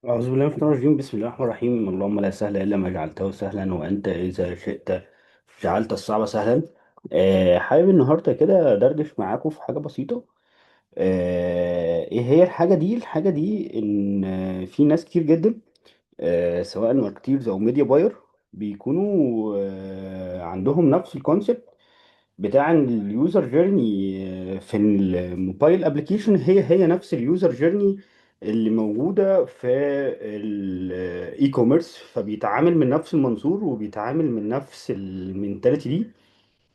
أعوذ بالله من الشيطان الرجيم. بسم الله الرحمن الرحيم. اللهم لا سهل إلا ما جعلته سهلا، وأنت إذا شئت جعلت الصعب سهلا. حابب النهاردة كده أدردش معاكم في حاجة بسيطة. إيه هي الحاجة دي؟ الحاجة دي إن في ناس كتير جدا، سواء ماركتيرز أو ميديا باير، بيكونوا عندهم نفس الكونسبت بتاع ان اليوزر جيرني في الموبايل ابلكيشن هي نفس اليوزر جيرني اللي موجودة في الاي كوميرس، فبيتعامل من نفس المنظور وبيتعامل من نفس المينتاليتي دي.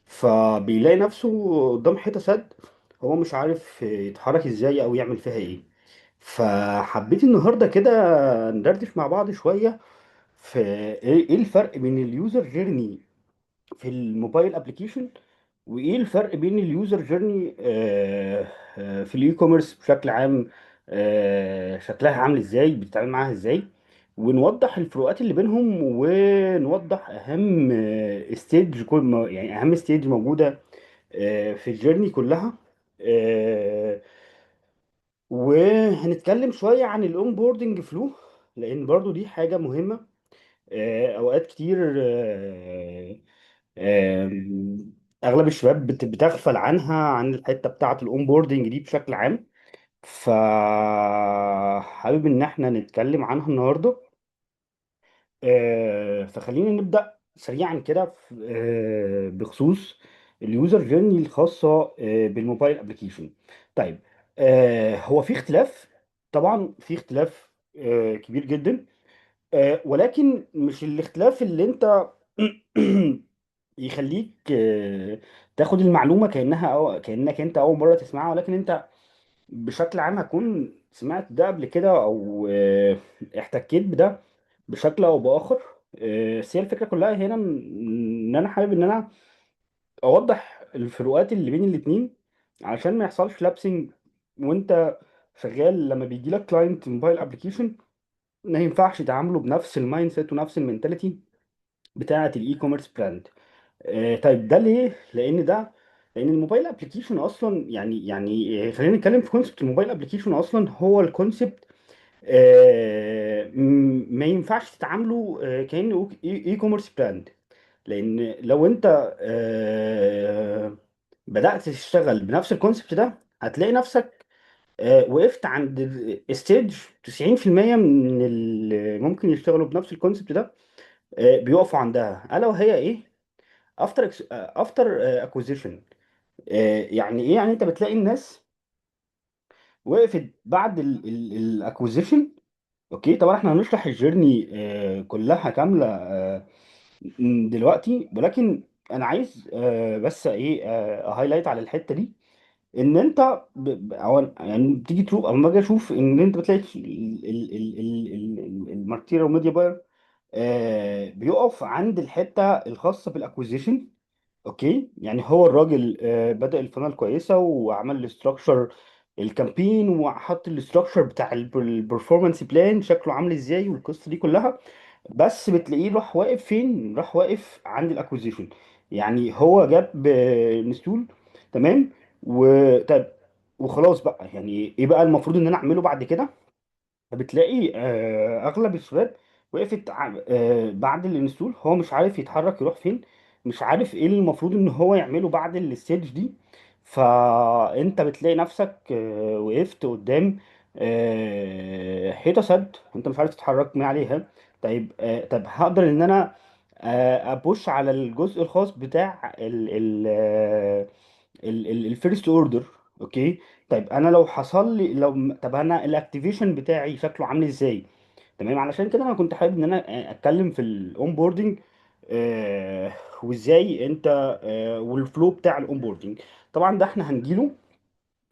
فبيلاقي نفسه قدام حيطة سد، هو مش عارف يتحرك ازاي او يعمل فيها ايه. فحبيت النهاردة كده ندردش مع بعض شوية في إيه الفرق بين اليوزر جيرني في الموبايل ابلكيشن، وايه الفرق بين اليوزر جيرني في الاي كوميرس بشكل عام. شكلها عامل ازاي، بتتعامل معاها ازاي، ونوضح الفروقات اللي بينهم، ونوضح اهم ستيج، كل يعني اهم ستيج موجوده في الجيرني كلها. آه، وهنتكلم شويه عن الاون بوردنج فلو، لان برضو دي حاجه مهمه. اوقات كتير اغلب الشباب بتغفل عنها، عن الحته بتاعه الاونبوردنج دي بشكل عام. فحابب ان احنا نتكلم عنها النهارده. فخلينا نبدا سريعا كده بخصوص اليوزر جيرني الخاصه بالموبايل ابلكيشن. طيب، هو في اختلاف، طبعا في اختلاف كبير جدا. ولكن مش الاختلاف اللي انت يخليك تاخد المعلومة كأنها أو كأنك انت أول مرة تسمعها، ولكن انت بشكل عام هتكون سمعت ده قبل كده، أو احتكيت بده بشكل أو بآخر. بس هي الفكرة كلها هنا إن أنا حابب إن أنا أوضح الفروقات اللي بين الاتنين، علشان ما يحصلش لابسنج وانت شغال. لما بيجي لك كلاينت موبايل ابلكيشن، ما ينفعش تعامله بنفس المايند سيت ونفس المينتاليتي بتاعه الاي كوميرس براند. طيب ده ليه؟ لان الموبايل ابلكيشن اصلا، خلينا نتكلم في كونسبت الموبايل ابلكيشن. اصلا هو الكونسبت ما ينفعش تتعامله كانه اي كوميرس براند. لان لو انت بدات تشتغل بنفس الكونسبت ده، هتلاقي نفسك وقفت عند ستيج 90% من اللي ممكن يشتغلوا بنفس الكونسبت ده بيقفوا عندها، الا وهي ايه؟ افتر اكوزيشن. يعني ايه؟ يعني انت بتلاقي الناس وقفت بعد الاكوزيشن. اوكي، طبعا احنا هنشرح الجيرني كلها كامله دلوقتي، ولكن انا عايز بس ايه هايلايت على الحته دي. ان انت يعني بتيجي تشوف، او لما اجي اشوف ان انت بتلاقي الماركتير ميديا باير بيقف عند الحته الخاصه بالاكوزيشن. اوكي، يعني هو الراجل بدأ الفانل كويسه، وعمل الاستراكشر الكامبين، وحط الاستراكشر بتاع البرفورمانس بلان شكله عامل ازاي، والقصه دي كلها. بس بتلاقيه راح واقف فين؟ راح واقف عند الاكوزيشن. يعني هو جاب انستول، تمام، طب وخلاص بقى. يعني ايه بقى المفروض ان انا اعمله بعد كده؟ فبتلاقي اغلب الشباب وقفت بعد الانستول، هو مش عارف يتحرك يروح فين، مش عارف ايه اللي المفروض ان هو يعمله بعد الستيج دي. فانت بتلاقي نفسك وقفت قدام حيطه سد، انت مش عارف تتحرك من عليها. طيب هقدر ان انا ابوش على الجزء الخاص بتاع الفيرست اوردر. اوكي، طيب انا لو حصل لي، طب انا الاكتيفيشن بتاعي شكله عامل ازاي؟ تمام، علشان كده انا كنت حابب ان انا اتكلم في الاون بوردنج، وازاي انت والفلو بتاع الاون بوردنج. طبعا ده احنا هنجيله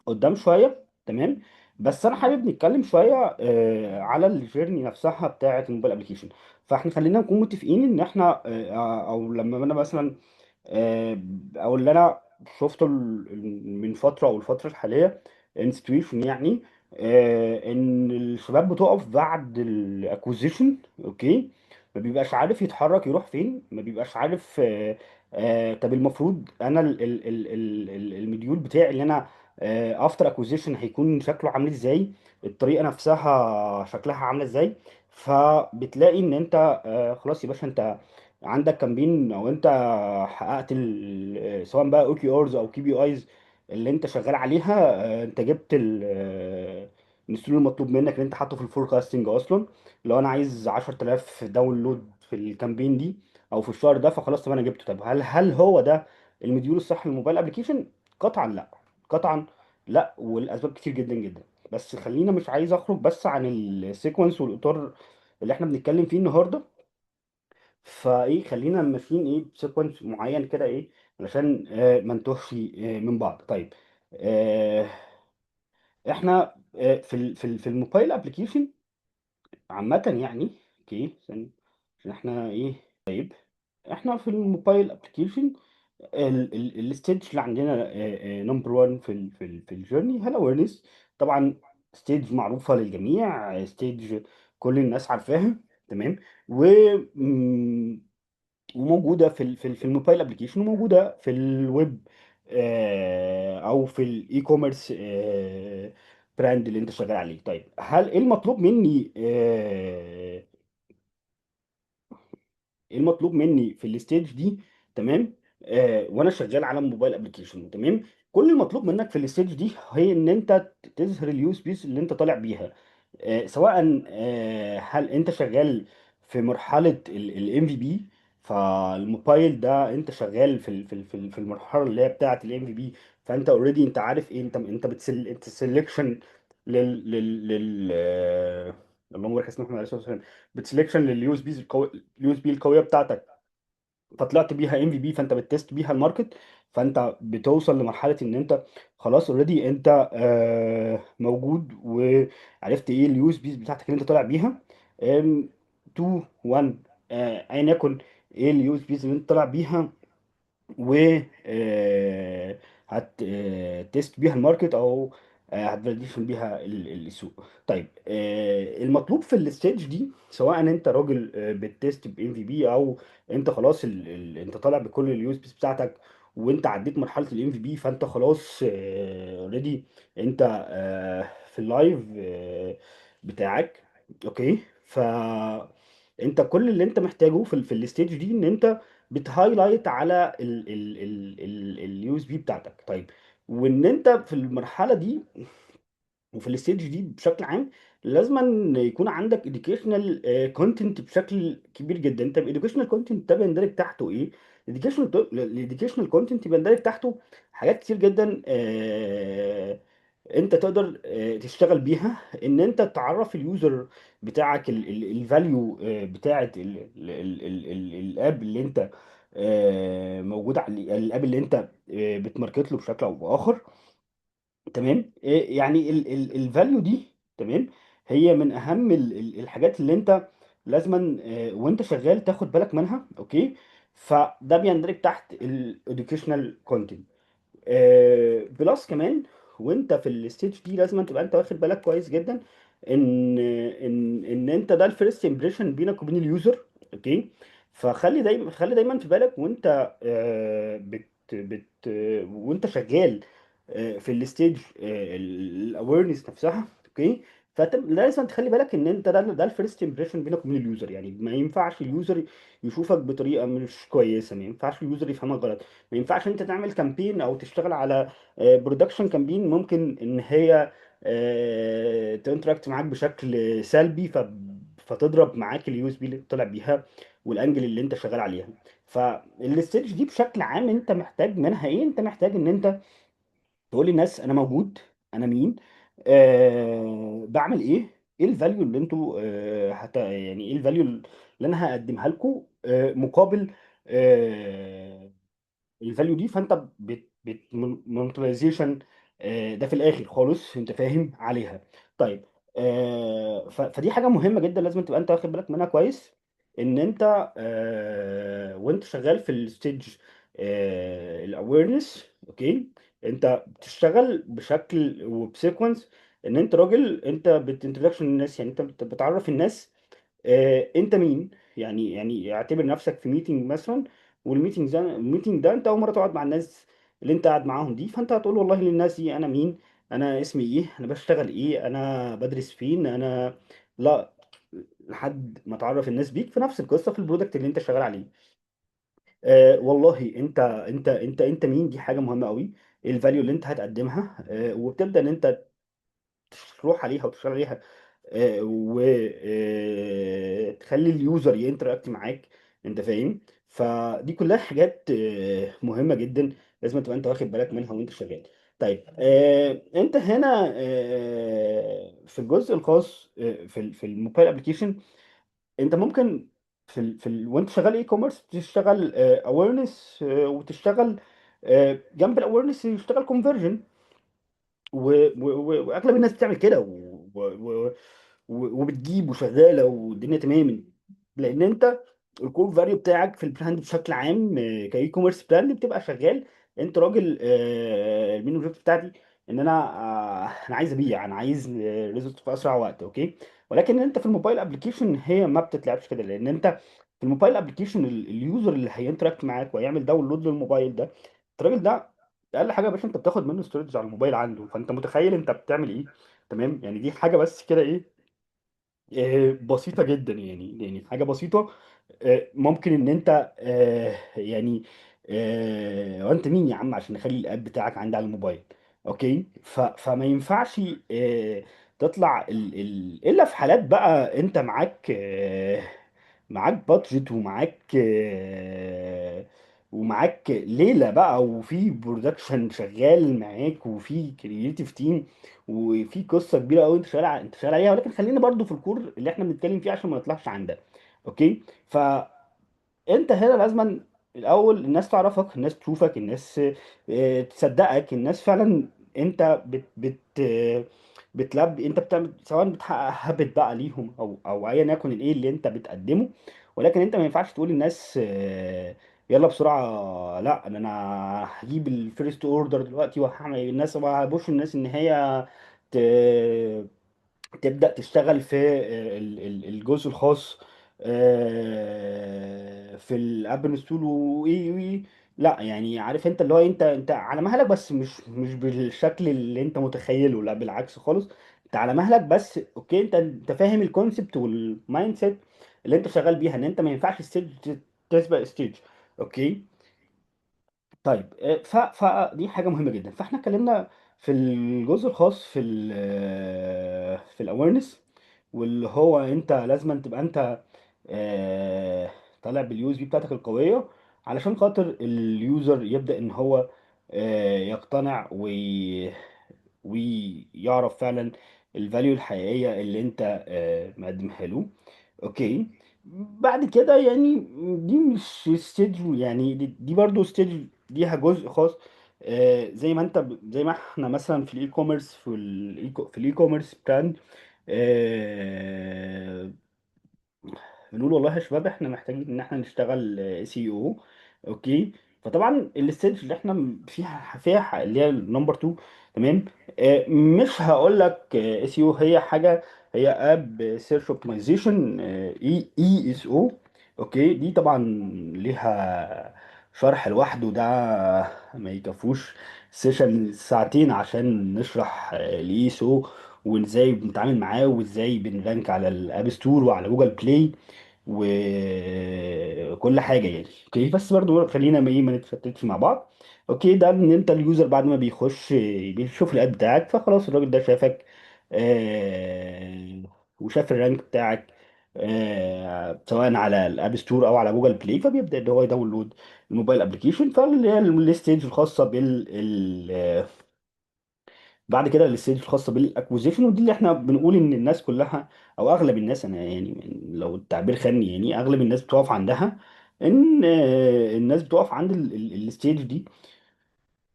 قدام شويه، تمام. بس انا حابب نتكلم شويه على الجيرني نفسها بتاعه الموبايل ابلكيشن. فاحنا خلينا نكون متفقين ان احنا او لما انا مثلا او اللي انا شفته من فتره او الفتره الحاليه انستتيوشن، يعني ان الشباب بتقف بعد الاكوزيشن. اوكي، ما بيبقاش عارف يتحرك يروح فين، ما بيبقاش عارف طب المفروض انا المديول بتاعي اللي انا افتر اكوزيشن هيكون شكله عامل ازاي، الطريقه نفسها شكلها عامله ازاي. فبتلاقي ان انت خلاص يا باشا، انت عندك كامبين، او انت حققت سواء بقى او كي اورز او كي بي ايز اللي انت شغال عليها. انت جبت النسيول المطلوب منك اللي انت حاطه في الفوركاستنج اصلا. لو انا عايز 10000 داونلود في الكامبين دي او في الشهر ده، فخلاص طب انا جبته. طب هل هو ده المديول الصح للموبايل ابلكيشن؟ قطعا لا. قطعا لا، والاسباب كتير جدا جدا. بس خلينا، مش عايز اخرج بس عن السيكونس والاطار اللي احنا بنتكلم فيه النهارده. فايه، خلينا ماشيين ايه بسيكونس معين كده، ايه علشان ما نتوهش من بعض. طيب آه احنا في الموبايل ابلكيشن عامه يعني. اوكي، عشان احنا ايه. طيب احنا في الموبايل ابلكيشن الستيج اللي عندنا نمبر 1 في الجيرني هي الاويرنس. طبعا ستيج معروفه للجميع، ستيج كل الناس عارفاها. تمام. و وموجوده في الموبايل ابلكيشن، وموجوده في الويب او في الاي كوميرس براند اللي انت شغال عليه. طيب هل ايه المطلوب مني ايه المطلوب مني في الستيج دي؟ تمام. وانا شغال على موبايل ابلكيشن. تمام. كل المطلوب منك في الستيج دي هي ان انت تظهر اليوز بيس اللي انت طالع بيها. سواء هل انت شغال في مرحله الام في بي، فالموبايل ده انت شغال في المرحله اللي هي بتاعه الام في بي. فانت اوريدي انت عارف ايه، انت انت سelection لل اللهم بارك اسمه محمد عليه الصلاه والسلام. بتسلكشن لليو اس بي اليو اس بي القويه بتاعتك، فطلعت بيها ام في بي، فانت بتست بيها الماركت. فانت بتوصل لمرحله ان انت خلاص اوريدي انت موجود، وعرفت ايه اليو اس بيز بتاعتك اللي انت طالع بيها. 2 1 ايا يكن ايه اليو اس بيز اللي انت طالع بيها، و هت تيست بيها الماركت، او هتفاليديشن بيها السوق. طيب المطلوب في الستيج دي، سواء انت راجل بتست بام في بي، او انت خلاص انت طالع بكل اليوز بيس بتاعتك، وانت عديت مرحله الام في بي، فانت خلاص اوريدي انت في اللايف بتاعك. اوكي. انت كل اللي انت محتاجه في الستيج دي ان انت بتهايلايت على اليو اس بي بتاعتك. طيب وان انت في المرحله دي وفي الستيج دي بشكل عام، لازم أن يكون عندك educational content بشكل كبير جدا. انت educational content ده بيندرج تحته ايه؟ educational content بيندرج تحته حاجات كتير جدا. انت تقدر تشتغل بيها، ان انت تعرف اليوزر بتاعك الفاليو بتاعت الاب اللي انت موجود على الاب اللي انت بتماركت له بشكل او باخر. تمام. يعني الفاليو دي، تمام، هي من اهم الحاجات اللي انت لازما وانت شغال تاخد بالك منها. اوكي. فده بيندرج تحت الاديوكيشنال كونتنت. بلس كمان، وانت في الستيج دي لازم تبقى انت واخد بالك كويس جدا ان انت ده الفيرست امبريشن بينك وبين اليوزر. اوكي. خلي دايما في بالك، وانت وانت شغال في الستيج الاويرنس نفسها. اوكي. فلازم تخلي بالك ان انت ده الفيرست امبريشن بينك وبين اليوزر. يعني ما ينفعش اليوزر يشوفك بطريقه مش كويسه، ما ينفعش اليوزر يفهمك غلط، ما ينفعش انت تعمل كامبين او تشتغل على برودكشن كامبين ممكن ان هي تنتراكت معاك بشكل سلبي، فتضرب معاك اليو اس بي اللي طلع بيها والانجل اللي انت شغال عليها. فالستيج دي بشكل عام انت محتاج منها ايه؟ انت محتاج ان انت تقول للناس انا موجود، انا مين، بعمل ايه، ايه الفاليو اللي انتوا يعني ايه الفاليو اللي انا هقدمها لكم مقابل الفاليو دي. فانت بت مونتلايزيشن ده في الاخر خالص انت فاهم عليها. طيب فدي حاجه مهمه جدا لازم تبقى انت واخد بالك منها كويس، ان انت وانت شغال في الستيج الاويرنس. اوكي. انت بتشتغل بشكل وبسيكونس، ان انت راجل انت بتنتراكشن الناس، يعني انت بتعرف الناس انت مين. يعني اعتبر نفسك في ميتنج مثلا، والميتنج ده انت اول مره تقعد مع الناس اللي انت قاعد معاهم دي، فانت هتقول والله للناس دي انا مين، انا اسمي ايه، انا بشتغل ايه، انا بدرس فين، انا لا، لحد ما تعرف الناس بيك. في نفس القصه في البرودكت اللي انت شغال عليه. والله انت مين، دي حاجه مهمه قوي. الفاليو اللي انت هتقدمها، وبتبدا ان انت تروح عليها وتشتغل عليها، وتخلي اليوزر ينتراكت معاك. انت فاهم؟ فدي كلها حاجات مهمة جدا، لازم تبقى انت واخد بالك منها وانت شغال. طيب، انت هنا في الجزء الخاص في الموبايل ابلكيشن، انت ممكن وانت شغال اي كوميرس تشتغل اويرنس، وتشتغل جنب الاويرنس يشتغل كونفرجن. واغلب الناس بتعمل كده، وبتجيب وشغاله والدنيا تمام. لان انت الكور فاليو بتاعك في البراند بشكل عام، كاي كوميرس براند بتبقى شغال. انت راجل، المين اوبجيكتيف بتاعتي ان انا عايز ابيع، انا عايز ريزلت في اسرع وقت. اوكي. ولكن انت في الموبايل ابلكيشن هي ما بتتلعبش كده، لان انت في الموبايل ابلكيشن اليوزر اللي هينتراكت معاك ويعمل داونلود للموبايل ده، الراجل ده اقل حاجه يا باشا انت بتاخد منه ستورج على الموبايل عنده. فانت متخيل انت بتعمل ايه؟ تمام. يعني دي حاجه بس كده ايه، بسيطة جدا. يعني حاجة بسيطة. ممكن ان انت يعني وانت مين يا عم عشان نخلي الاب بتاعك عندي على الموبايل؟ اوكي. فما ينفعش تطلع الا في حالات بقى انت معاك بادجت، ومعاك ليلة بقى، وفي برودكشن شغال معاك، وفي كرييتيف تيم، وفي قصه كبيره قوي انت شغال عليها. ولكن خلينا برضو في الكور اللي احنا بنتكلم فيه عشان ما نطلعش عن ده. اوكي. انت هنا لازما الاول الناس تعرفك، الناس تشوفك، الناس تصدقك، الناس فعلا انت بتلبي، انت بتعمل سواء بتحقق هابت بقى ليهم او ايا يكن الايه اللي انت بتقدمه. ولكن انت ما ينفعش تقول للناس يلا بسرعه، لا انا هجيب الفيرست اوردر دلوقتي وهعمل الناس وهبوش الناس ان هي ت- تبدأ تشتغل في الجزء الخاص في الاب انستول وي. لا يعني عارف انت اللي هو انت على مهلك، بس مش بالشكل اللي انت متخيله، لا بالعكس خالص. انت على مهلك بس. اوكي. انت فاهم الكونسبت والمايند سيت اللي انت شغال بيها، ان انت ما ينفعش ستيج تسبق ستيج. اوكي. طيب، فدي حاجة مهمة جدا. فاحنا اتكلمنا في الجزء الخاص في الاويرنس، واللي هو انت لازم تبقى انت آه، طالع باليو اس بي بتاعتك القوية علشان خاطر اليوزر يبدأ ان هو يقتنع ويعرف فعلا الفاليو الحقيقية اللي انت مقدمها له. اوكي. بعد كده يعني دي مش ستيج، يعني دي برضو ستيج ليها جزء خاص. زي ما زي ما احنا مثلا في الاي كوميرس، في الاي كوميرس براند بنقول والله يا شباب احنا محتاجين ان احنا نشتغل سي او. اوكي. فطبعا الستيج اللي احنا فيها اللي هي النمبر 2. تمام. مش هقول لك اس او هي حاجه، هي اب سيرش اوبتمايزيشن، اي اس او. اوكي. دي طبعا ليها شرح لوحده، ده ما يكفوش سيشن ساعتين عشان نشرح الاي اس او، وازاي بنتعامل معاه، وازاي بنرانك على الاب ستور وعلى جوجل بلاي وكل حاجه يعني. اوكي. بس برضو خلينا ما نتفتتش مع بعض. اوكي. ده ان انت اليوزر بعد ما بيخش بيشوف الاد بتاعك، فخلاص الراجل ده شافك آه وشاف الرانك بتاعك سواء على الاب ستور او على جوجل بلاي، فبيبدا ان هو يداونلود الموبايل ابلكيشن. فاللي هي الستيج الخاصه بعد كده الستيج الخاصه بالاكوزيشن، ودي اللي احنا بنقول ان الناس كلها او اغلب الناس، انا يعني لو التعبير خاني، يعني اغلب الناس بتقف عندها. ان الناس بتقف عند الستيج دي،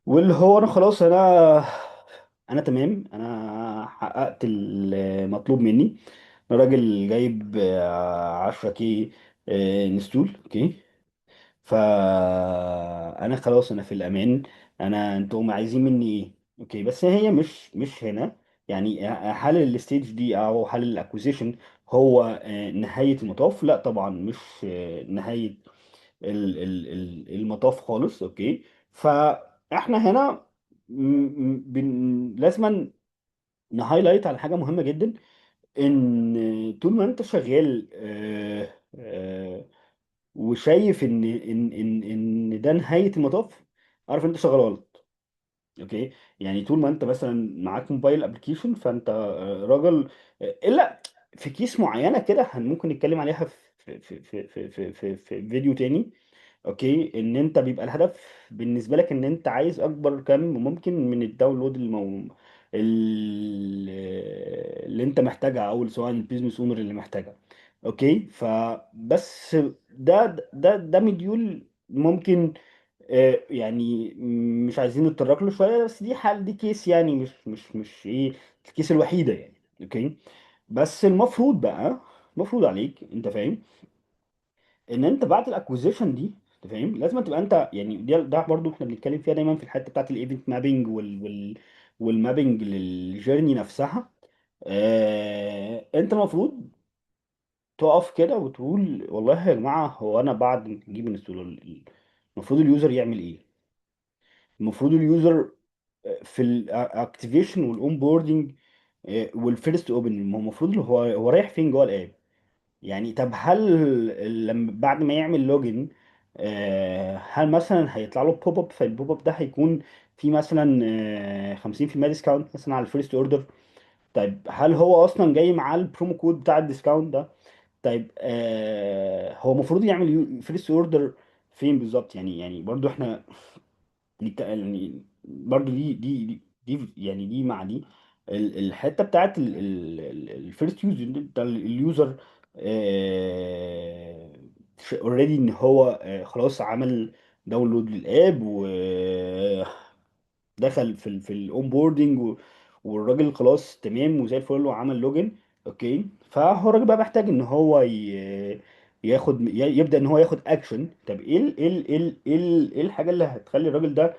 واللي هو انا خلاص، انا تمام، انا حققت المطلوب مني. أنا راجل جايب 10 كي انستول. اوكي. فانا خلاص انا في الامان. انتوا عايزين مني ايه؟ اوكي. بس هي مش هنا. يعني هل الستيج دي او هل الاكوزيشن هو نهاية المطاف؟ لا طبعا مش نهاية المطاف خالص. اوكي. احنا هنا لازم نهايلايت على حاجه مهمه جدا، ان طول ما انت شغال وشايف ان ده نهايه المطاف، عارف انت شغال غلط. اوكي، يعني طول ما انت مثلا معاك موبايل ابلكيشن، فانت راجل، الا في كيس معينه كده ممكن نتكلم عليها في فيديو تاني. اوكي، ان انت بيبقى الهدف بالنسبه لك ان انت عايز اكبر كم ممكن من الداونلود اللي انت محتاجها، او سواء البيزنس اونر اللي محتاجها. اوكي، فبس ده مديول ممكن، يعني مش عايزين نتطرق له شويه، بس دي حال، دي كيس يعني، مش ايه الكيس الوحيده يعني. اوكي، بس المفروض بقى، المفروض عليك انت فاهم ان انت بعد الاكوزيشن دي، انت فاهم لازم تبقى انت يعني، ده برضو احنا بنتكلم فيها دايما في الحته بتاعت الايفنت مابينج والمابينج للجيرني نفسها. انت المفروض تقف كده وتقول والله يا جماعه، هو انا بعد ما نجيب انستول، المفروض اليوزر يعمل ايه؟ المفروض اليوزر في الاكتيفيشن والاون بوردنج والفيرست اوبن، المفروض هو رايح فين جوه الاب؟ يعني طب هل لما بعد ما يعمل لوجن، هل مثلا هيطلع له بوب اب؟ فالبوب اب ده هيكون في مثلا 50% ديسكاونت مثلا على الفيرست اوردر. طيب هل هو اصلا جاي معاه البرومو كود بتاع الديسكاونت ده؟ طيب هو المفروض يعمل فيرست اوردر فين بالظبط؟ يعني برضو احنا يعني برضو دي يعني دي مع دي الحته بتاعت الفيرست يوز، انت اليوزر اوريدي ان هو خلاص عمل داونلود للاب ودخل في الاون بوردنج، والراجل خلاص تمام وزي الفل وعمل لوجن. اوكي، فهو الراجل بقى محتاج ان هو يبدا ان هو ياخد اكشن. طب ايه الحاجه اللي هتخلي الراجل ده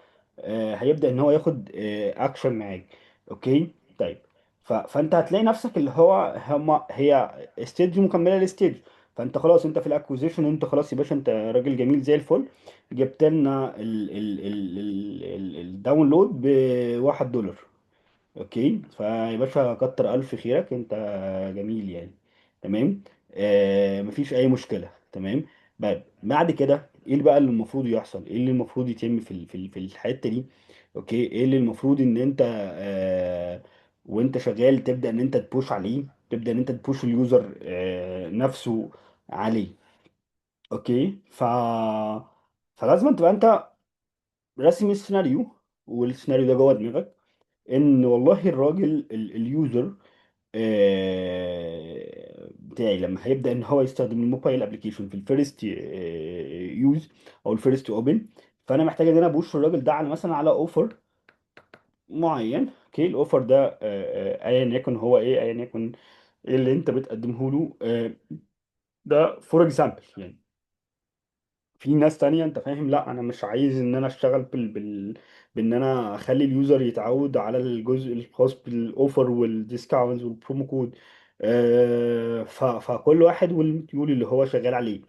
هيبدا ان هو ياخد اكشن معاك؟ اوكي، طيب، فانت هتلاقي نفسك اللي هي ستيج مكمله لستيج. فانت خلاص انت في الاكوزيشن، انت خلاص يا باشا، انت راجل جميل زي الفل، جبت لنا الداونلود ب$1. اوكي، فيا باشا كتر الف خيرك انت، جميل يعني، تمام، مفيش اي مشكله، تمام. بعد كده ايه اللي بقى اللي المفروض يحصل؟ ايه اللي المفروض يتم في الحته دي؟ اوكي، ايه اللي المفروض ان انت وانت شغال تبدا ان انت تبوش عليه، تبدا ان انت تبوش اليوزر نفسه عليه. اوكي، فلازم تبقى انت راسم السيناريو، والسيناريو ده جوه دماغك، ان والله الراجل اليوزر بتاعي لما هيبدأ ان هو يستخدم الموبايل ابلكيشن في الفيرست يوز او الفيرست اوبن، فانا محتاج ان انا ابوش الراجل ده على مثلا على اوفر معين. اوكي، الاوفر ده ايا يكن هو ايه، ايا يكن ايه اللي انت بتقدمه له، ده فور اكزامبل يعني. في ناس تانية انت فاهم، لا انا مش عايز ان انا اشتغل بان انا اخلي اليوزر يتعود على الجزء الخاص بالاوفر والديسكاونتس والبرومو كود. فكل واحد والمديول اللي هو شغال عليه.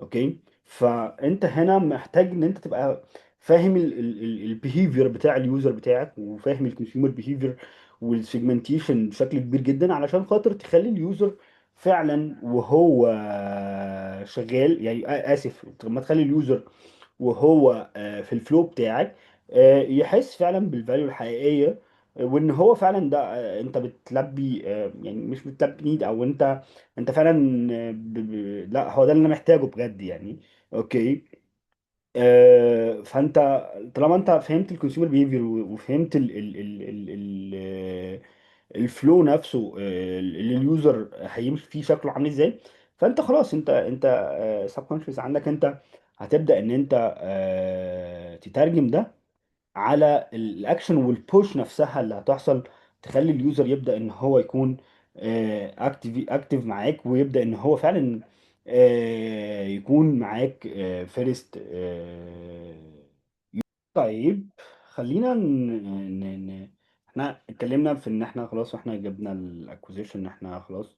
اوكي، فانت هنا محتاج ان انت تبقى فاهم البيهيفير بتاع اليوزر بتاعك، وفاهم الكونسيومر بيهيفير والسيجمنتيشن بشكل كبير جدا، علشان خاطر تخلي اليوزر فعلا وهو شغال يعني، اسف، لما تخلي اليوزر وهو في الفلو بتاعك يحس فعلا بالفاليو الحقيقيه، وان هو فعلا ده انت بتلبي يعني مش بتلبي نيد، او انت فعلا لا هو ده اللي انا محتاجه بجد يعني. اوكي، فانت طالما انت فهمت الكونسيومر بيهيفير، وفهمت الفلو نفسه اللي اليوزر هيمشي فيه شكله عامل ازاي، فانت خلاص انت سبكونشس عندك، انت هتبدا ان انت تترجم ده على الاكشن والبوش نفسها اللي هتحصل، تخلي اليوزر يبدا ان هو يكون اكتف معاك، ويبدا ان هو فعلا يكون معاك فيرست. طيب، خلينا احنا اتكلمنا في ان احنا خلاص، احنا جبنا الاكوزيشن، ان احنا خلاص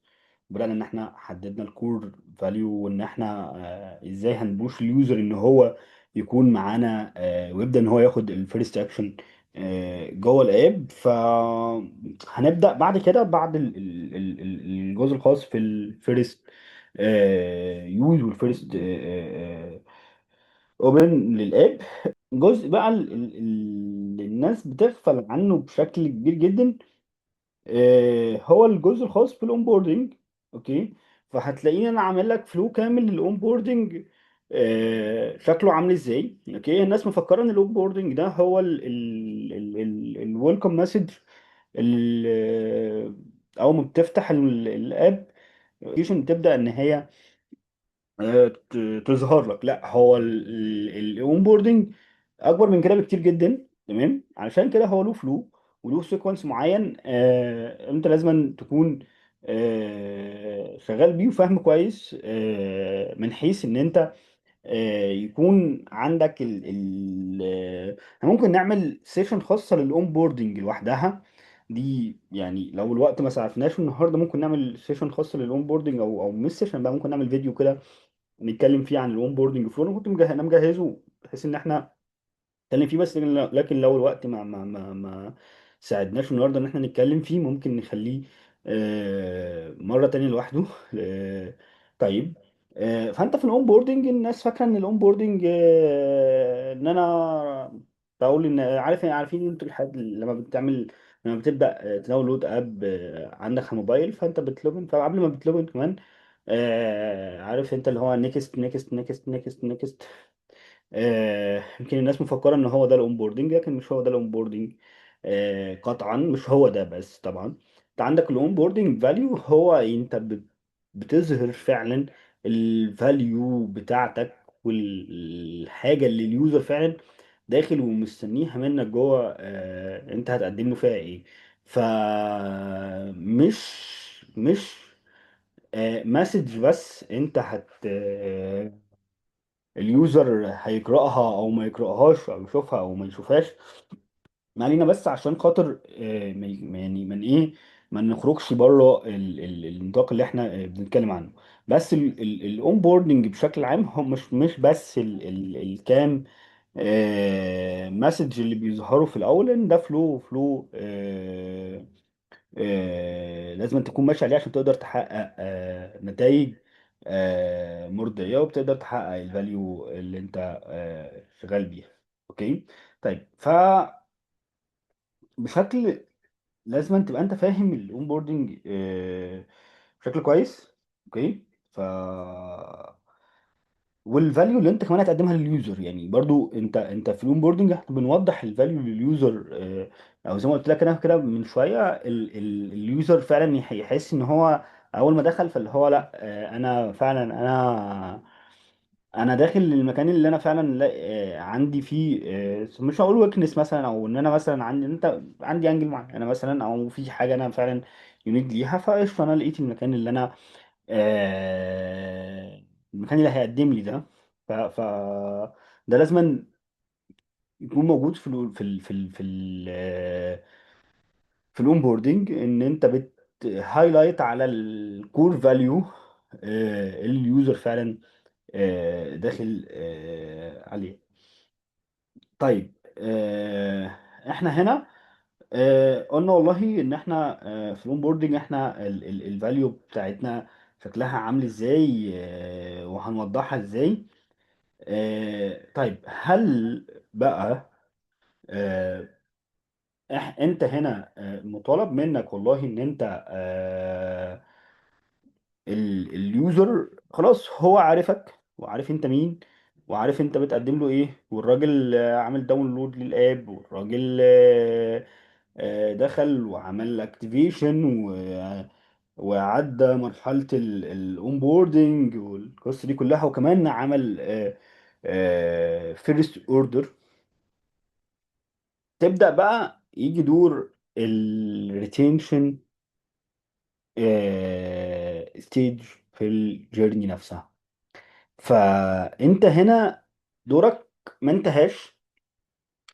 بدأنا ان احنا حددنا الكور فاليو، وان احنا ازاي هنبوش اليوزر ان هو يكون معانا ويبدا ان هو ياخد الفيرست اكشن جوه الاب. فهنبدا بعد كده، بعد الجزء الخاص في الفيرست يوز والفيرست اوبن للاب، جزء بقى الناس بتغفل عنه بشكل كبير جدا، هو الجزء الخاص بالاونبوردنج. اوكي، فهتلاقيني انا عامل لك فلو كامل للاونبوردنج، شكله عامل ازاي. اوكي، الناس مفكره ان الاونبوردنج ده هو الويلكم مسج اول ما بتفتح الاب تبدا ان هي تظهر لك. لا، هو الاونبوردنج اكبر من كده بكتير جدا. تمام، علشان كده هو له فلو وله سيكونس معين، انت لازم تكون شغال بيه وفاهم كويس، من حيث ان انت يكون عندك احنا ممكن نعمل سيشن خاصة للاون بوردنج لوحدها دي. يعني لو الوقت ما سعفناش النهارده ممكن نعمل سيشن خاصة للاون بوردنج، او مش سيشن بقى، ممكن نعمل فيديو كده نتكلم فيه عن الاون بوردنج فلو. انا كنت انا مجهزه بحيث ان احنا نتكلم فيه، بس لكن لو الوقت ما ساعدناش النهارده ان احنا نتكلم فيه، ممكن نخليه مرة تانية لوحده. آه، طيب، فانت في الاون بوردنج الناس فاكره ان الاون بوردنج ان انا بقول ان عارفين انتوا لما لما بتبدا تداونلود اب عندك على الموبايل، فانت بتلوجن. فقبل ما بتلوجن كمان عارف انت اللي هو نيكست نيكست نيكست نيكست نيكست. يمكن الناس مفكرة ان هو ده الاونبوردنج، لكن مش هو ده الاونبوردنج. قطعا مش هو ده. بس طبعا انت عندك الاونبوردنج فاليو، هو انت بتظهر فعلا الفاليو بتاعتك والحاجة اللي اليوزر فعلا داخل ومستنيها منك جوه، انت هتقدم له فيها ايه. مش مسج بس انت اليوزر هيقرأها او ما يقرأهاش، او يشوفها او ما يشوفهاش. ما علينا، بس عشان خاطر يعني من ايه، ما نخرجش بره النطاق اللي احنا بنتكلم عنه. بس الاون بوردنج بشكل عام هو مش بس الكام مسج اللي بيظهروا في الاول، لان ده فلو لازم أن تكون ماشي عليه عشان تقدر تحقق نتائج مرضية، وبتقدر تحقق الفاليو اللي انت شغال بيها. اوكي، طيب، بشكل لازم أن تبقى انت فاهم الاونبوردنج بشكل كويس. اوكي، والفاليو اللي انت كمان هتقدمها لليوزر. يعني برضو انت في الاونبوردنج احنا بنوضح الفاليو لليوزر، او زي ما قلت لك انا كده من شويه، اليوزر فعلا يحس ان هو اول ما دخل، فاللي هو لا، انا فعلا انا داخل المكان اللي انا فعلا عندي فيه، مش هقول ويكنس مثلا، او ان انا مثلا عندي انجل معين انا مثلا، او في حاجه انا فعلا يونيك ليها. فقشطه انا لقيت المكان اللي انا المكان اللي هيقدم لي ده. ده لازم يكون موجود في الاونبوردنج، ان انت هايلايت على الكور فاليو اللي اليوزر فعلا داخل عليه. طيب، احنا هنا قلنا والله ان احنا في الاونبوردنج احنا الفاليو بتاعتنا شكلها عامل ازاي، وهنوضحها ازاي. طيب، هل بقى آه، انت هنا مطالب منك والله ان انت اليوزر خلاص هو عارفك وعارف انت مين، وعارف انت بتقدم له ايه، والراجل عامل داونلود للاب، والراجل دخل وعمل اكتيفيشن وعدى مرحلة الاونبوردنج والقصة دي كلها، وكمان عمل فيرست اوردر. تبدأ بقى يجي دور الريتينشن ستيج في الجيرني نفسها. فانت هنا دورك ما انتهاش،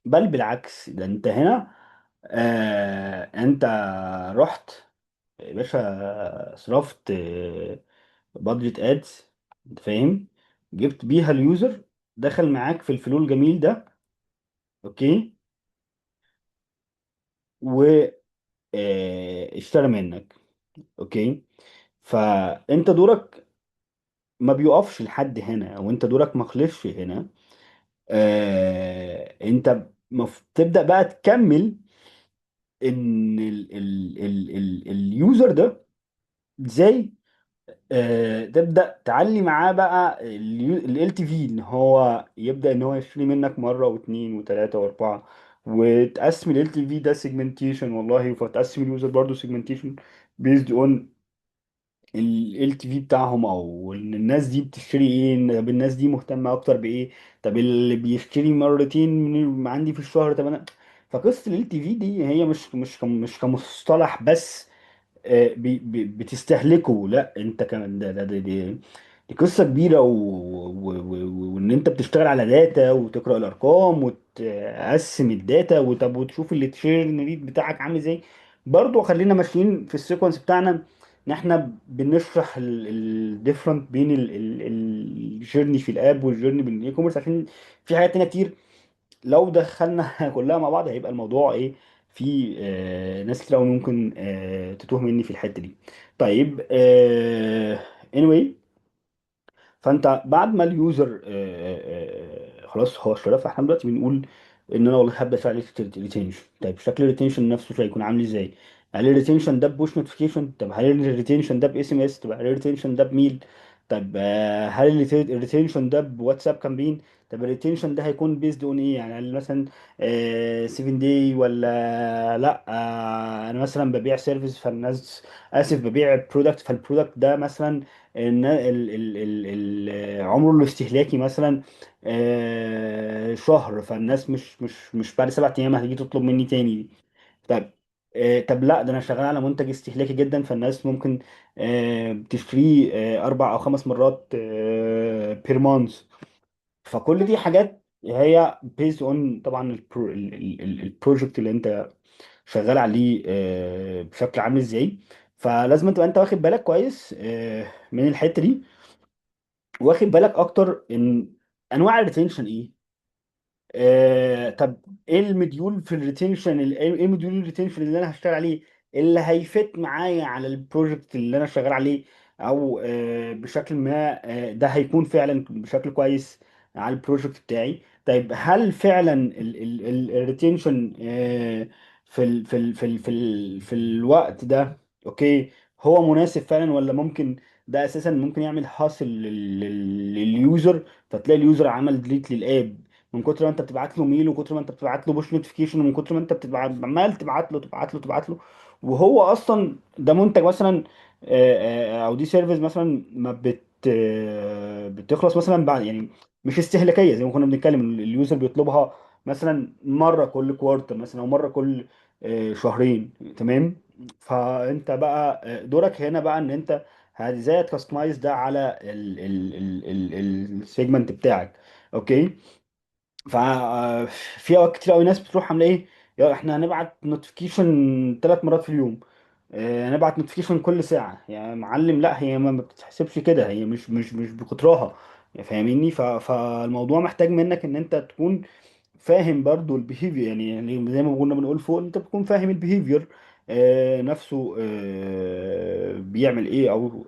بل بالعكس، ده انت هنا انت رحت يا باشا، صرفت بادجت ادز، انت فاهم، جبت بيها اليوزر، دخل معاك في الفلو الجميل ده. اوكي. و اشترى منك. اوكي. فانت دورك ما بيقفش لحد هنا، وانت دورك ما خلصش هنا. انت تبدأ بقى تكمل ان اليوزر ده ازاي. تبدأ تعلي معاه بقى ال تي في، ان هو يبدأ ان هو يشتري منك مرة واثنين وثلاثة واربعة. وتقسم ال تي في ده سيجمنتيشن والله، فتقسم اليوزر برضه سيجمنتيشن بيزد اون ال تي في بتاعهم، او ان الناس دي بتشتري ايه، طب الناس دي مهتمه اكتر بايه. طب اللي بيشتري مرتين من عندي في الشهر، طب انا. فقصه ال تي في دي هي مش كمصطلح بس بتستهلكه. لا، انت كمان دي قصه كبيره وان انت بتشتغل على داتا وتقرا الارقام وتقسم الداتا وتشوف التشيرن ريت بتاعك عامل ازاي. برضو خلينا ماشيين في السيكونس بتاعنا، ان احنا بنشرح الديفرنت بين الجيرني في الاب والجيرني بالاي كوميرس، عشان في حاجات تانية كتير لو دخلنا كلها مع بعض هيبقى الموضوع ايه. في ناس كتير قوي ممكن تتوه مني في الحتة دي. طيب anyway، فانت بعد ما اليوزر خلاص هو اشترى، فاحنا دلوقتي بنقول ان انا والله هبدا اشتغل عليه ريتينشن. طيب شكل الريتينشن نفسه هيكون عامل ازاي؟ هل الريتينشن ده ببوش نوتيفيكيشن؟ طب هل الريتينشن ده باس ام اس؟ طب هل الريتينشن ده بميل؟ طب هل الريتينشن ده بواتساب كامبين؟ طب الريتينشن ده هيكون بيزد اون ايه؟ يعني هل مثلا 7 داي ولا لا؟ انا مثلا ببيع سيرفيس فالناس، اسف ببيع برودكت، فالبرودكت ده مثلا عمره الاستهلاكي مثلا شهر، فالناس مش بعد 7 ايام هتيجي تطلب مني تاني. طب طب لا، ده انا شغال على منتج استهلاكي جدا، فالناس ممكن تشتريه 4 او 5 مرات بير مانث. فكل دي حاجات هي بيز اون طبعا البروجكت اللي انت شغال عليه بشكل عامل ازاي. فلازم تبقى انت واخد بالك كويس من الحته دي، واخد بالك اكتر ان انواع الريتنشن ايه. طب ايه المديول في الريتنشن، ايه مديول الريتنشن اللي انا هشتغل عليه، اللي هيفت معايا على البروجكت اللي انا شغال عليه، او بشكل ما ده هيكون فعلا بشكل كويس على البروجكت بتاعي. طيب هل فعلا الريتنشن في الوقت ده اوكي هو مناسب فعلا، ولا ممكن ده اساسا ممكن يعمل حاصل لليوزر، فتلاقي اليوزر عمل ديليت للاب من كتر ما انت بتبعت له ميل، وكتر ما انت بتبعت له بوش نوتيفيكيشن، ومن كتر ما انت بتبعت عمال تبعت له. وهو اصلا ده منتج مثلا او دي سيرفيس مثلا ما بتخلص مثلا بعد يعني، مش استهلاكيه زي ما كنا بنتكلم. اليوزر بيطلبها مثلا مره كل كوارتر مثلا، او مره كل شهرين. تمام. فانت بقى دورك هنا بقى ان انت ازاي تكستمايز ده على السيجمنت بتاعك. اوكي. ففي اوقات كتير قوي ناس بتروح عامله ايه، يا احنا هنبعت نوتيفيكيشن 3 مرات في اليوم، هنبعت نوتيفيكيشن كل ساعه يا معلم. لا، هي ما بتتحسبش كده، هي مش بكترها. فاهميني؟ فالموضوع محتاج منك ان انت تكون فاهم برضو البيهيفير، يعني زي ما كنا بنقول فوق، انت بتكون فاهم البيهيفير نفسه بيعمل ايه، او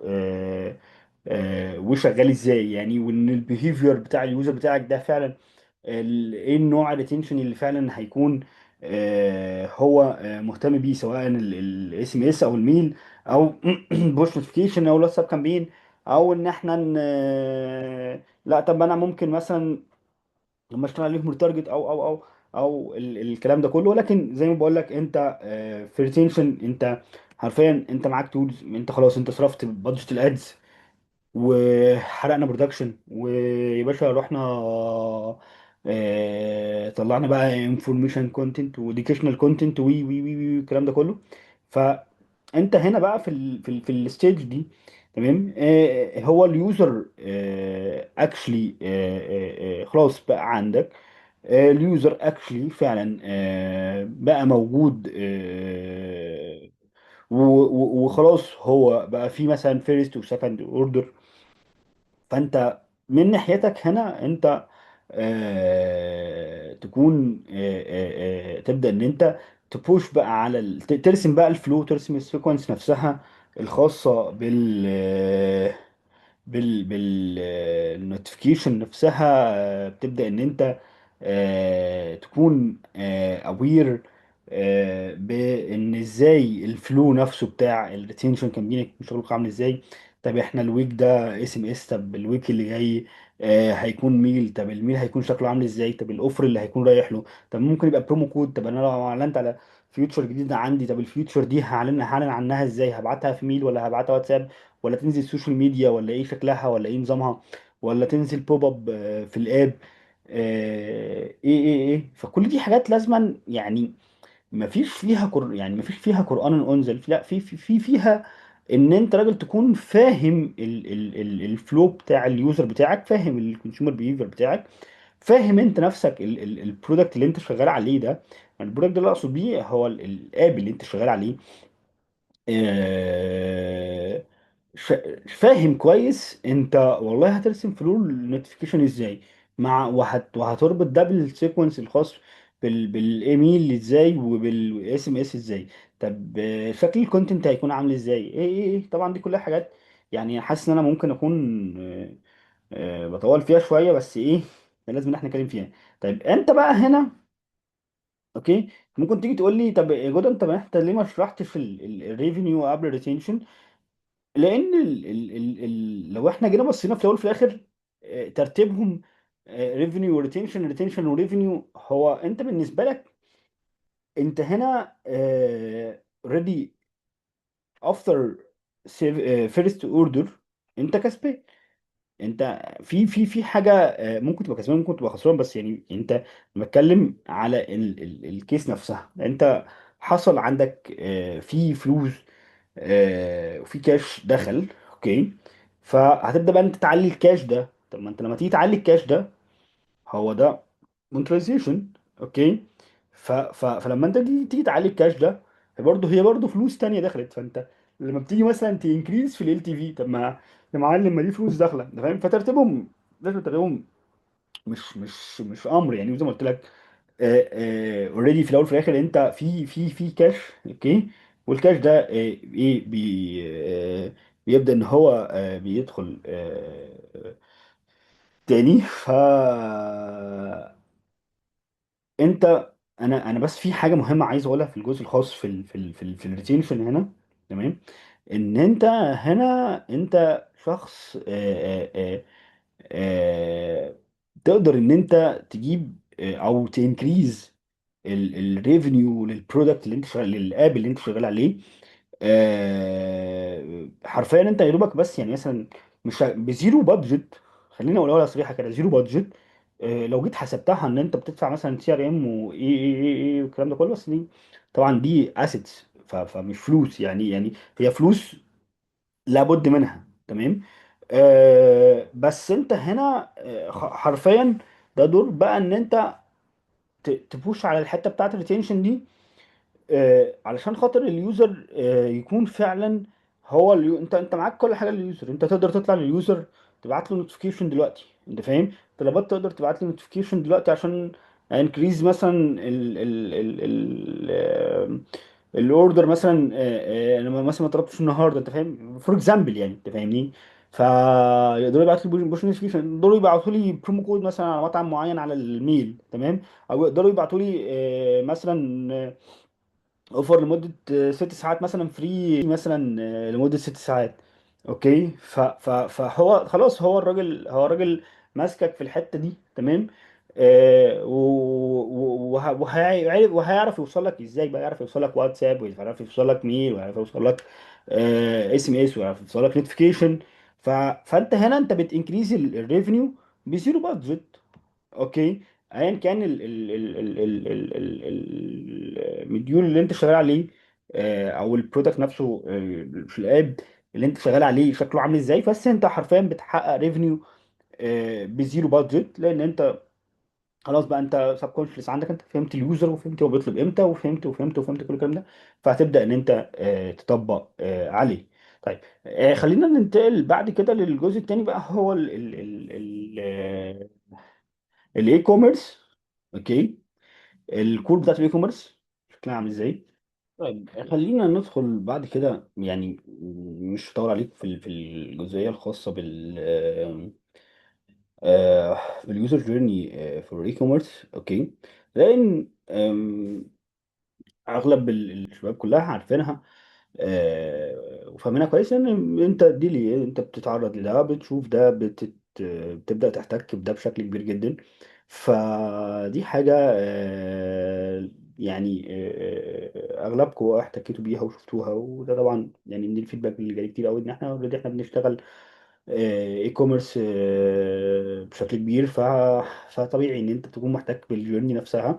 وشغال ازاي يعني. وان البيهيفير بتاع اليوزر بتاعك ده فعلا ايه النوع الريتنشن اللي فعلا هيكون هو مهتم بيه، سواء الاس ام اس او الميل او بوش نوتيفيكيشن او الواتساب كامبين، او ان احنا لا طب انا ممكن مثلا لما اشتغل عليهم ريتارجت او الكلام ده كله. ولكن زي ما بقول لك انت في ريتنشن انت حرفيا انت معاك تولز، انت خلاص انت صرفت بادجت الادز، وحرقنا برودكشن، ويا باشا رحنا طلعنا بقى انفورميشن كونتنت واديوكيشنال كونتنت وي الكلام ده كله. فانت هنا بقى في الستيج دي. تمام. هو اليوزر اكشلي خلاص بقى عندك اليوزر اكشلي فعلا بقى موجود وخلاص هو بقى في مثلا فيرست وسكند اوردر. فانت من ناحيتك هنا انت تكون تبدا ان انت تبوش بقى على ترسم بقى الفلو، ترسم السيكونس نفسها الخاصه بالنوتيفيكيشن نفسها. بتبدأ ان انت تكون اوير بان ازاي الفلو نفسه بتاع الريتنشن كان بينك شغلك عامل ازاي. طب احنا الويك ده اس ام اس، طب الويك اللي جاي هيكون ميل، طب الميل هيكون شكله عامل ازاي، طب الاوفر اللي هيكون رايح له، طب ممكن يبقى برومو كود، طب انا لو اعلنت على فيوتشر جديده عندي، طب الفيوتشر دي هعلن عنها ازاي، هبعتها في ميل ولا هبعتها واتساب، ولا تنزل سوشيال ميديا، ولا ايه شكلها، ولا ايه نظامها، ولا تنزل بوب اب في الاب، ايه. فكل دي حاجات لازما يعني ما فيش فيها يعني ما فيش فيها قرآن انزل، لا فيها ان انت راجل تكون فاهم الفلو بتاع اليوزر بتاعك، فاهم الكونسيومر بيهيفير بتاعك، فاهم انت نفسك البرودكت اللي انت شغال عليه ده. البرودكت ده اللي اقصد بيه هو الاب اللي انت شغال عليه. آه، ش- فاهم كويس انت والله هترسم فلول النوتيفيكيشن ازاي، وهتربط ده بالسيكونس الخاص بالايميل ازاي، وبالاس ام اس ازاي. طب شكل الكونتنت هيكون عامل ازاي، ايه طبعا دي كلها حاجات يعني حاسس ان انا ممكن اكون بطول فيها شويه، بس ايه لازم ان احنا نتكلم فيها. طيب انت بقى هنا اوكي، ممكن تيجي تقول لي طب يا جدع انت ليه ما شرحتش الريفينيو قبل الريتنشن؟ لان لو احنا جينا بصينا في الاول وفي الاخر ترتيبهم ريفينيو وريتنشن، ريتنشن وريفينيو، هو انت بالنسبه لك انت هنا اوريدي افتر فيرست اوردر انت كسبان. انت في حاجه ممكن تبقى كسبان ممكن تبقى خسران، بس يعني انت بتكلم على الكيس نفسها. انت حصل عندك في فلوس وفي كاش دخل، اوكي، فهتبدا بقى انت تعلي الكاش ده. طب ما انت لما تيجي تعلي الكاش ده هو ده مونتراليزيشن، اوكي. فلما انت تيجي تعلي الكاش ده هي برضه فلوس تانية دخلت. فانت لما بتيجي مثلا تنكريز في ال تي في، طب ما يا معلم ما دي فلوس داخله، انت فاهم؟ فترتيبهم لازم ترتيبهم مش امر يعني زي ما قلت لك. اوريدي في الاول وفي الاخر انت في كاش، اوكي. والكاش ده ايه بيبدا ان هو بيدخل تاني. انت انا بس في حاجه مهمه عايز اقولها في الجزء الخاص في الريتينشن هنا، تمام. ان انت هنا انت شخص آه، تقدر ان انت تجيب او تنكريز الريفينيو للبرودكت اللي انت شغال، للاب اللي انت شغال عليه. حرفيا انت يا دوبك بس يعني مثلا مش بزيرو بادجت، خلينا اقولها صريحه كده، زيرو بادجت. لو جيت حسبتها ان انت بتدفع مثلا سي ار ام وايه ايه والكلام ده كله، بس دي طبعا دي اسيتس فمش فلوس يعني هي فلوس لابد منها، تمام. بس انت هنا حرفيا ده دور بقى ان انت تبوش على الحته بتاعت الريتنشن دي، علشان خاطر اليوزر يكون فعلا هو انت معاك كل حاجه لليوزر. انت تقدر تطلع لليوزر تبعت له نوتيفيكيشن دلوقتي، انت فاهم؟ طلبات تقدر تبعت له نوتيفيكيشن دلوقتي عشان انكريز مثلا الاوردر مثلا. انا مثلا ما طلبتش النهارده، انت فاهم؟ فور اكزامبل يعني، انت فاهمني؟ فيقدروا يبعتوا لي بوش نوتيفيكيشن، يقدروا يبعتوا لي برومو كود مثلا على مطعم معين على الميل، تمام. او يقدروا يبعتوا لي مثلا اوفر لمده 6 ساعات مثلا فري مثلا لمده 6 ساعات، اوكي. فهو خلاص هو الراجل ماسكك في الحته دي، تمام. وهيعرف يوصل لك ازاي بقى، يعرف يوصل لك واتساب، ويعرف يوصل لك ميل، ويعرف يوصل لك اس ام اس، ويعرف يوصل لك نوتيفيكيشن. فانت هنا انت بتنكريز الريفينيو بزيرو بادجت، اوكي. ايا كان المديول اللي انت شغال عليه او البرودكت نفسه في الاب اللي انت شغال عليه شكله عامل ازاي، بس انت حرفيا بتحقق ريفينيو بزيرو بادجت، لان انت خلاص بقى انت سب كونشس عندك، انت فهمت اليوزر، وفهمت هو بيطلب امتى، وفهمت كل الكلام ده. فهتبدا ان انت تطبق عليه. طيب خلينا ننتقل بعد كده للجزء التاني بقى، هو الاي كوميرس. اوكي. الكور بتاعت الاي كوميرس شكلها عامل ازاي؟ طيب خلينا ندخل بعد كده يعني، مش هطول عليك في الجزئيه الخاصه باليوزر جيرني في الاي كوميرس. اوكي. لان اغلب الشباب كلها عارفينها وفاهمينها كويس، ان انت دي ليه انت بتتعرض لده، بتشوف ده، بتبدأ تحتك بده بشكل كبير جدا. فدي حاجة يعني اغلبكم احتكيتوا بيها وشفتوها، وده طبعا يعني من الفيدباك اللي جالي كتير قوي، ان احنا اوريدي احنا بنشتغل اي كوميرس بشكل كبير. فطبيعي ان انت تكون محتك بالجيرني نفسها.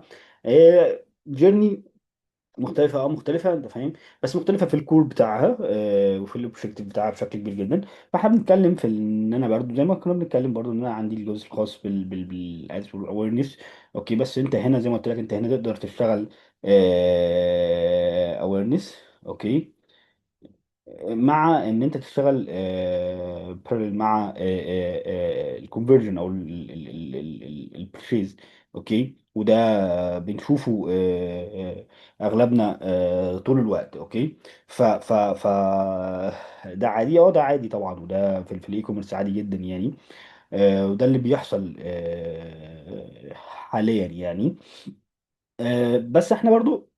جيرني مختلفة، مختلفة انت فاهم، بس مختلفة في الكور بتاعها وفي الاوبجيكتيف بتاعها بشكل كبير جدا. فاحنا بنتكلم في ان انا برضو زي ما كنا بنتكلم برضو ان انا عندي الجزء الخاص بالادز والاويرنس. اوكي. بس انت هنا زي ما قلت لك، انت هنا تقدر تشتغل اويرنس. اوكي. مع ان انت تشتغل parallel مع الكونفرجن او البرشيز. اوكي. وده بنشوفه اغلبنا طول الوقت. اوكي. ف ده عادي، ده عادي طبعا، وده في الاي كوميرس عادي جدا يعني. وده اللي بيحصل حاليا يعني. بس احنا برضو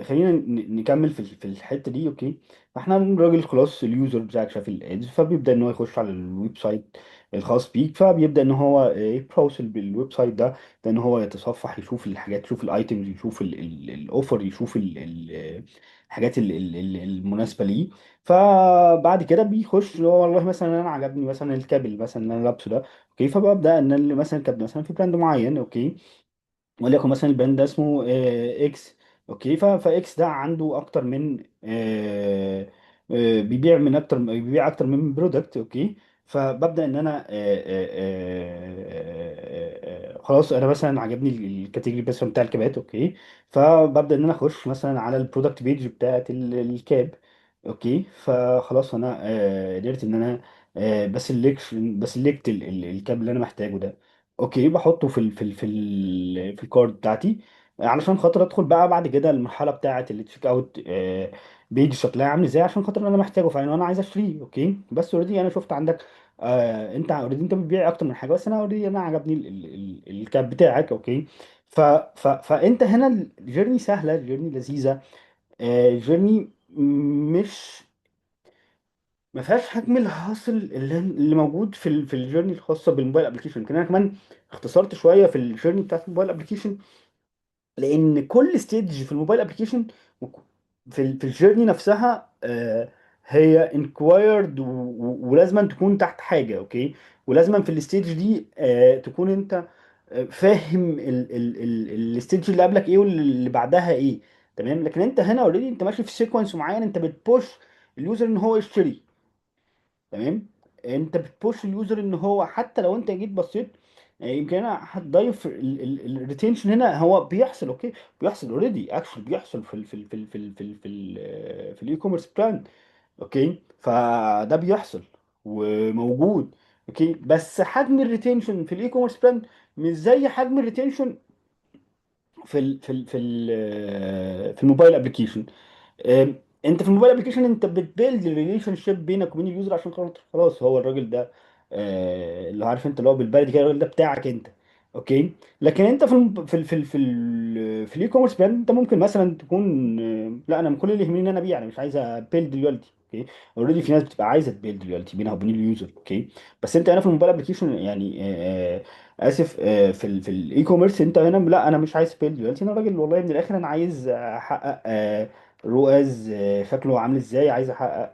خلينا نكمل في الحته دي. اوكي. فاحنا الراجل خلاص اليوزر بتاعك شاف الادز، فبيبدا ان هو يخش على الويب سايت الخاص بيك، فبيبدا ان هو يبراوس بالويب سايت ده، ان هو يتصفح، يشوف الحاجات، يشوف الايتمز، يشوف الاوفر، يشوف الحاجات المناسبه ليه. فبعد كده بيخش اللي هو والله مثلا انا عجبني مثلا الكابل مثلا اللي انا لابسه ده. اوكي. فببدا ان مثلا الكابل مثلا في براند معين. اوكي. وليكن مثلا البراند ده اسمه اكس. اوكي. فاكس ده عنده اكتر من بيبيع اكتر من برودكت. اوكي. فببدا ان انا خلاص انا مثلا عجبني الكاتيجوري بس بتاع الكابات. اوكي. فببدا ان انا اخش مثلا على البرودكت بيج بتاعت الكاب. اوكي. فخلاص انا قدرت ان انا بسلكت الكاب اللي انا محتاجه ده. اوكي. بحطه في الكارد بتاعتي، علشان خاطر ادخل بقى بعد كده المرحله بتاعه التشيك اوت بيج شكلها عامل ازاي، عشان خاطر انا محتاجه فعلا انا عايز اشتريه. اوكي. بس اوريدي انا شفت عندك انت اوريدي انت بتبيع اكتر من حاجه، بس انا اوريدي انا عجبني الكاب بتاعك. اوكي. فانت هنا الجيرني سهله، الجيرني لذيذه. الجيرني مش ما فيهاش حجم الهاسل اللي موجود في الجيرني الخاصه بالموبايل ابلكيشن. يمكن انا كمان اختصرت شويه في الجيرني بتاعت الموبايل ابلكيشن، لان كل ستيج في الموبايل ابلكيشن في الجيرني نفسها هي انكوايرد، ولازم تكون تحت حاجه. اوكي. ولازم في الستيج دي تكون انت فاهم الستيج اللي قبلك ايه واللي بعدها ايه. تمام. لكن انت هنا اوريدي انت ماشي في سيكونس معين، انت بتبوش اليوزر ان هو يشتري. تمام. انت بتبوش اليوزر ان هو حتى لو انت جيت بصيت يمكن انا هتضيف الريتنشن هنا هو بيحصل. اوكي. بيحصل اوريدي اكشن، بيحصل في الاي كوميرس براند. اوكي. فده بيحصل وموجود. اوكي. بس حجم الريتنشن في الاي كوميرس براند مش زي حجم الريتنشن في الموبايل ابلكيشن. انت في الموبايل ابلكيشن انت بتبيلد الريليشن شيب بينك وبين اليوزر، عشان خاطر خلاص هو الراجل ده اللي عارف انت اللي هو بالبلدي كده الراجل ده بتاعك انت. اوكي. لكن انت في الاي كوميرس براند انت ممكن مثلا تكون لا انا كل اللي يهمني ان انا ابيع، انا مش عايز ابيلد لويالتي. اوكي. اوريدي في ناس بتبقى عايزه تبيلد لويالتي بينها وبين اليوزر. اوكي. بس انت هنا في الموبايل ابلكيشن يعني اسف في الاي كوميرس انت هنا لا انا مش عايز بيلد دلوقتي، انا راجل والله من الاخر انا عايز احقق رؤاز شكله عامل ازاي، عايز احقق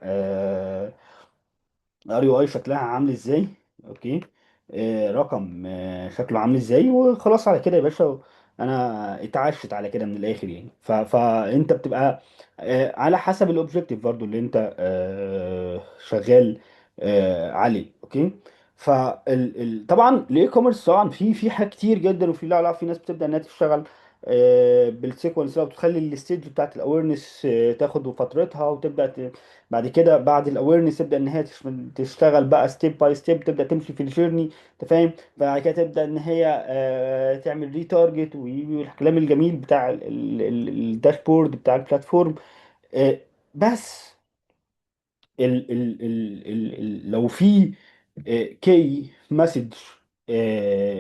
ار يو اي شكلها عامل ازاي. اوكي. رقم شكله عامل ازاي، وخلاص على كده يا باشا. انا اتعشت على كده من الاخر يعني. فانت بتبقى على حسب الاوبجيكتيف برضو اللي انت شغال عليه. اوكي. طبعا الاي كوميرس طبعا في حاجات كتير جدا، وفي لا في ناس بتبدا انها تشتغل بالسيكونس ده، وتخلي الستيج بتاعت الاويرنس تاخد فترتها، وتبدا بعد كده بعد الاويرنس تبدا ان هي تشتغل بقى ستيب باي ستيب، تبدا تمشي في الجيرني. انت فاهم؟ بعد كده تبدا ان هي تعمل ريتارجت والكلام الجميل بتاع الداشبورد بتاع البلاتفورم. آه، بس لو في كي مسج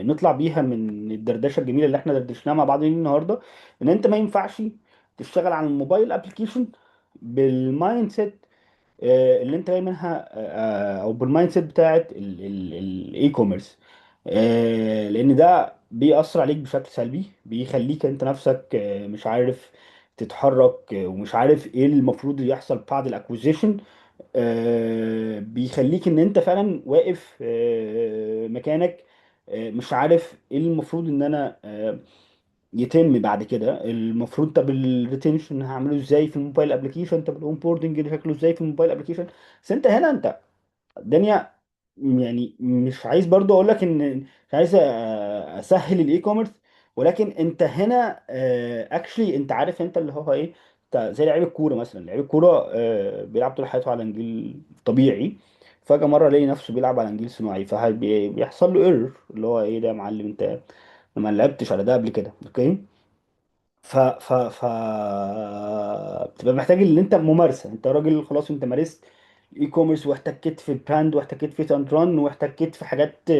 نطلع بيها من الدردشه الجميله اللي احنا دردشناها مع بعض النهارده، ان انت ما ينفعش تشتغل على الموبايل ابلكيشن بالمايند سيت اللي انت جاي منها، او بالمايند سيت بتاعت الاي كوميرس. لان ده بيأثر عليك بشكل سلبي، بيخليك انت نفسك مش عارف تتحرك، ومش عارف ايه المفروض يحصل بعد الاكوزيشن. بيخليك ان انت فعلا واقف مكانك، مش عارف ايه المفروض ان انا يتم بعد كده. المفروض طب الريتنشن هعمله ازاي في الموبايل ابلكيشن؟ طب الاونبوردنج شكله ازاي في الموبايل ابلكيشن؟ بس انت هنا انت الدنيا، يعني مش عايز برضو اقول لك ان مش عايز اسهل الاي كوميرس، ولكن انت هنا اكشلي انت عارف انت اللي هو ايه. انت زي لعيب الكوره مثلا، لعيب الكوره بيلعب طول حياته على انجيل طبيعي، فجاه مره يلاقي نفسه بيلعب على انجيل صناعي، فبيحصل له ايرور اللي هو ايه ده يا معلم، انت ما لعبتش على ده قبل كده. اوكي. ف بتبقى محتاج ان انت ممارسه، انت راجل خلاص انت مارست الاي كوميرس، واحتكيت في براند، واحتكيت في اند ران، واحتكيت في حاجات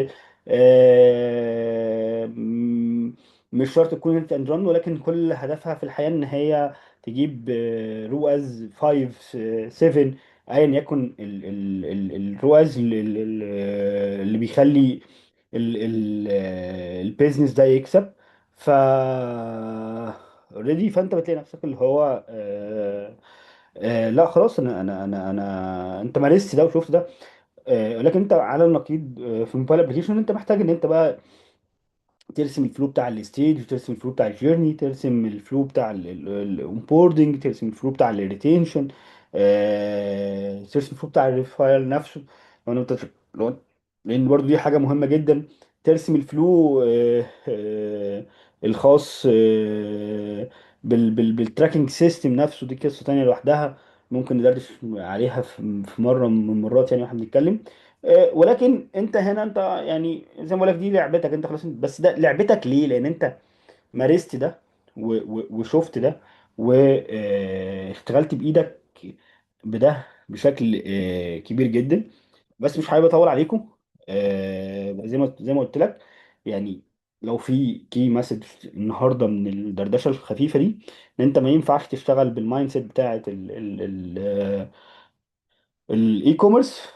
مش شرط تكون انت اند ران، ولكن كل هدفها في الحياه ان هي تجيب رواز 5 7، ايا يكن الرواز اللي بيخلي البيزنس ده يكسب. ف اوريدي فانت بتلاقي نفسك اللي هو لا خلاص، انا انت مارست ده وشفت ده. لكن انت على النقيض في الموبايل ابلكيشن انت محتاج ان انت بقى ترسم الفلو بتاع الستيج، ترسم الفلو بتاع الجيرني، ترسم الفلو بتاع الاونبوردنج، ترسم الفلو بتاع الريتينشن، ترسم الفلو بتاع الريفايل نفسه. لو انت لو لان برضو دي حاجه مهمه جدا، ترسم الفلو الخاص بالتراكنج سيستم نفسه. دي قصه تانيه لوحدها، ممكن ندردش عليها في مره من المرات يعني واحنا بنتكلم. ولكن انت هنا انت يعني زي ما بقول لك دي لعبتك انت خلاص، بس ده لعبتك ليه؟ لان انت مارست ده وشفت ده واشتغلت بايدك بده بشكل كبير جدا. بس مش حابب اطول عليكم. زي ما قلت لك يعني، لو في كي مسج النهارده من الدردشه الخفيفه دي، ان انت ما ينفعش تشتغل بالمايند سيت بتاعت الاي كوميرس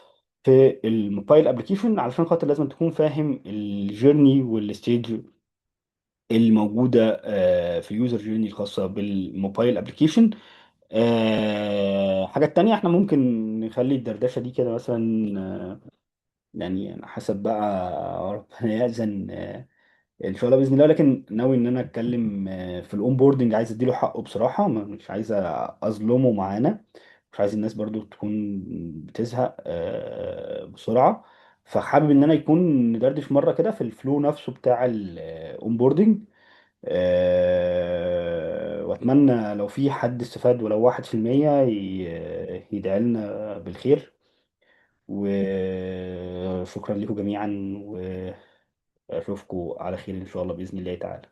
في الموبايل ابلكيشن، علشان خاطر لازم تكون فاهم الجيرني والستيج الموجوده في اليوزر جيرني الخاصه بالموبايل ابلكيشن. حاجات تانية احنا ممكن نخلي الدردشه دي كده مثلا، يعني على حسب بقى ربنا يأذن ان شاء الله باذن الله. لكن ناوي ان انا اتكلم في الاون بوردنج، عايز اديله حقه بصراحه، مش عايز اظلمه معانا، مش عايز الناس برضو تكون بتزهق بسرعه. فحابب ان انا يكون ندردش مره كده في الفلو نفسه بتاع الاون بوردنج. واتمنى لو في حد استفاد ولو 1% يدعي لنا بالخير. وشكرا لكم جميعا، واشوفكم على خير ان شاء الله باذن الله تعالى.